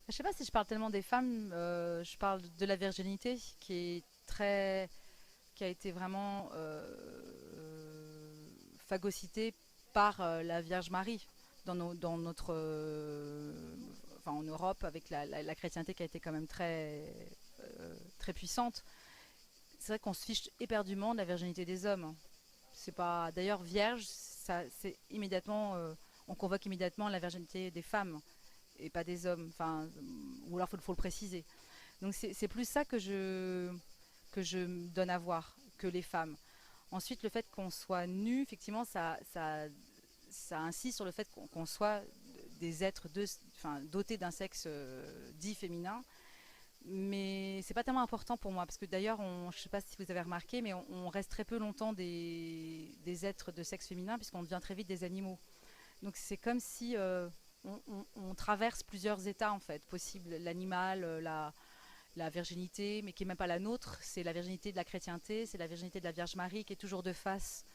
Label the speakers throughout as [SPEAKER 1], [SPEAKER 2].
[SPEAKER 1] Je sais pas si je parle tellement des femmes, je parle de la virginité qui est très, qui a été vraiment phagocytée par la Vierge Marie dans notre, enfin en Europe avec la chrétienté qui a été quand même très puissante. C'est vrai qu'on se fiche éperdument de la virginité des hommes. C'est pas d'ailleurs vierge, ça c'est immédiatement, on convoque immédiatement la virginité des femmes et pas des hommes. Enfin, ou alors faut le préciser. Donc c'est plus ça que je me donne à voir que les femmes. Ensuite, le fait qu'on soit nu, effectivement, ça insiste sur le fait qu'on soit des êtres enfin, dotés d'un sexe dit féminin. Mais c'est pas tellement important pour moi, parce que d'ailleurs, je sais pas si vous avez remarqué, mais on reste très peu longtemps des êtres de sexe féminin, puisqu'on devient très vite des animaux. Donc c'est comme si on traverse plusieurs états en fait possibles, l'animal, la virginité, mais qui est même pas la nôtre. C'est la virginité de la chrétienté, c'est la virginité de la Vierge Marie qui est toujours de face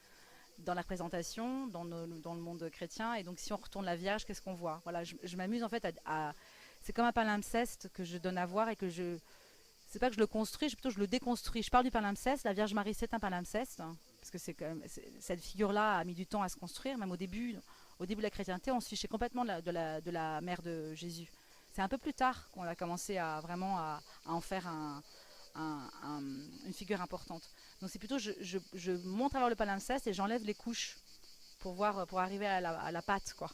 [SPEAKER 1] dans la représentation, dans le monde chrétien. Et donc, si on retourne la Vierge, qu'est-ce qu'on voit? Voilà, je m'amuse en fait c'est comme un palimpseste que je donne à voir et que je. C'est pas que je le construis, plutôt je le déconstruis. Je parle du palimpseste. La Vierge Marie, c'est un palimpseste, hein, parce que c'est quand même cette figure-là a mis du temps à se construire, même au début de la chrétienté, on se fichait complètement de la mère de Jésus. C'est un peu plus tard qu'on a commencé à vraiment à en faire une figure importante. Donc c'est plutôt je monte à travers le palimpseste et j'enlève les couches pour voir pour arriver à la pâte quoi.